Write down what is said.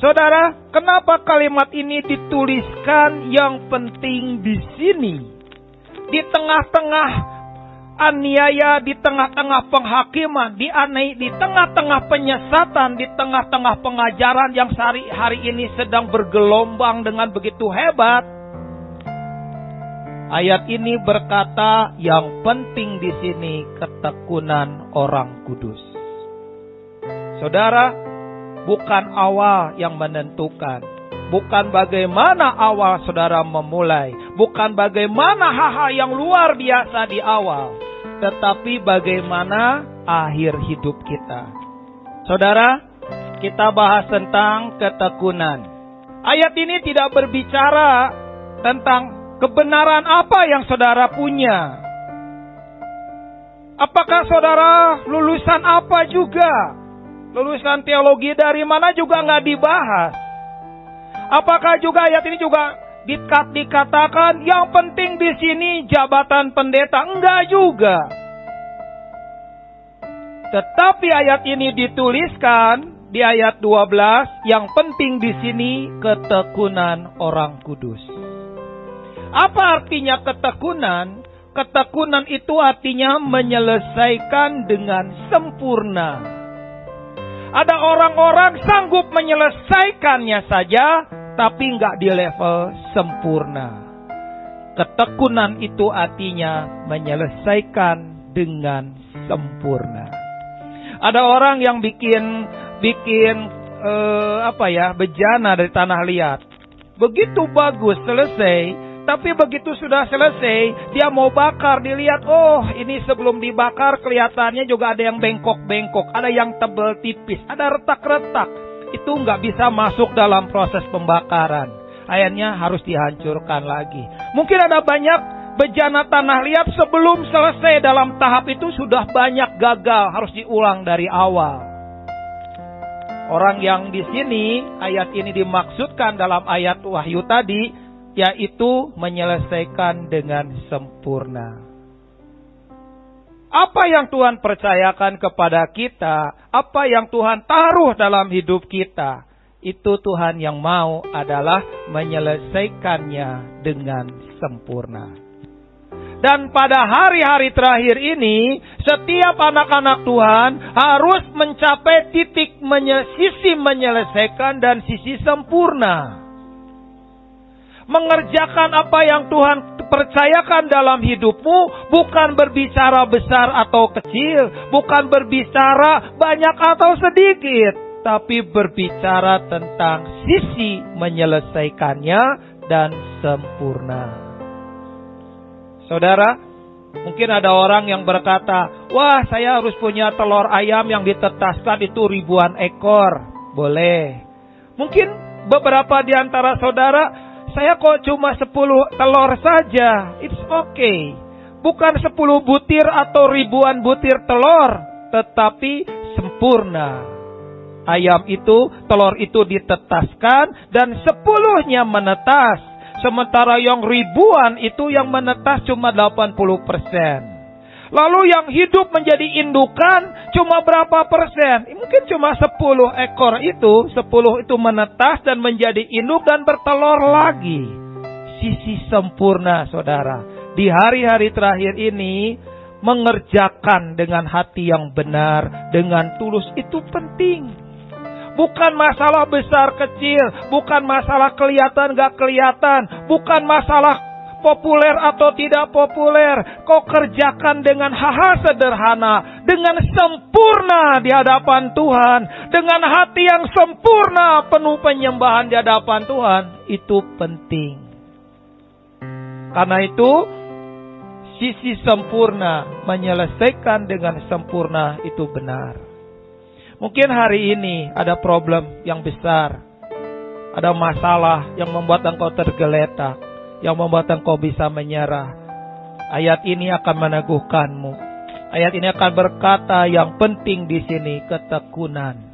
Saudara, kenapa kalimat ini dituliskan yang penting di sini? Di tengah-tengah aniaya, di tengah-tengah penghakiman, di tengah-tengah penyesatan, di tengah-tengah pengajaran yang hari ini sedang bergelombang dengan begitu hebat. Ayat ini berkata yang penting di sini ketekunan orang kudus. Saudara, bukan awal yang menentukan. Bukan bagaimana awal saudara memulai. Bukan bagaimana hal-hal yang luar biasa di awal. Tetapi bagaimana akhir hidup kita. Saudara, kita bahas tentang ketekunan. Ayat ini tidak berbicara tentang kebenaran apa yang saudara punya. Apakah saudara lulusan apa juga? Lulusan teologi dari mana juga nggak dibahas. Apakah juga ayat ini juga dikatakan yang penting di sini jabatan pendeta? Enggak juga. Tetapi ayat ini dituliskan di ayat 12, yang penting di sini ketekunan orang kudus. Apa artinya ketekunan? Ketekunan itu artinya menyelesaikan dengan sempurna. Ada orang-orang sanggup menyelesaikannya saja, tapi nggak di level sempurna. Ketekunan itu artinya menyelesaikan dengan sempurna. Ada orang yang bikin bejana dari tanah liat. Begitu bagus selesai. Tapi begitu sudah selesai, dia mau bakar, dilihat, oh ini sebelum dibakar kelihatannya juga ada yang bengkok-bengkok, ada yang tebal tipis, ada retak-retak. Itu nggak bisa masuk dalam proses pembakaran. Akhirnya harus dihancurkan lagi. Mungkin ada banyak bejana tanah liat sebelum selesai dalam tahap itu sudah banyak gagal, harus diulang dari awal. Orang yang di sini, ayat ini dimaksudkan dalam ayat Wahyu tadi, yaitu menyelesaikan dengan sempurna. Apa yang Tuhan percayakan kepada kita, apa yang Tuhan taruh dalam hidup kita, itu Tuhan yang mau adalah menyelesaikannya dengan sempurna. Dan pada hari-hari terakhir ini, setiap anak-anak Tuhan harus mencapai titik sisi menyelesaikan dan sisi sempurna. Mengerjakan apa yang Tuhan percayakan dalam hidupmu, bukan berbicara besar atau kecil, bukan berbicara banyak atau sedikit, tapi berbicara tentang sisi menyelesaikannya dan sempurna. Saudara, mungkin ada orang yang berkata, wah saya harus punya telur ayam yang ditetaskan itu ribuan ekor. Boleh. Mungkin beberapa di antara saudara, saya kok cuma 10 telur saja. It's okay. Bukan 10 butir atau ribuan butir telur, tetapi sempurna. Ayam itu, telur itu ditetaskan dan 10-nya menetas. Sementara yang ribuan itu yang menetas cuma 80%. Lalu yang hidup menjadi indukan cuma berapa persen? Mungkin cuma 10 ekor itu, 10 itu menetas dan menjadi induk dan bertelur lagi. Sisi sempurna, saudara. Di hari-hari terakhir ini, mengerjakan dengan hati yang benar, dengan tulus, itu penting. Bukan masalah besar kecil, bukan masalah kelihatan gak kelihatan, bukan masalah populer atau tidak populer. Kau kerjakan dengan hal-hal sederhana, dengan sempurna di hadapan Tuhan, dengan hati yang sempurna, penuh penyembahan di hadapan Tuhan. Itu penting. Karena itu, sisi sempurna, menyelesaikan dengan sempurna itu benar. Mungkin hari ini ada problem yang besar, ada masalah yang membuat engkau tergeletak, yang membuat engkau bisa menyerah. Ayat ini akan meneguhkanmu. Ayat ini akan berkata yang penting di sini ketekunan.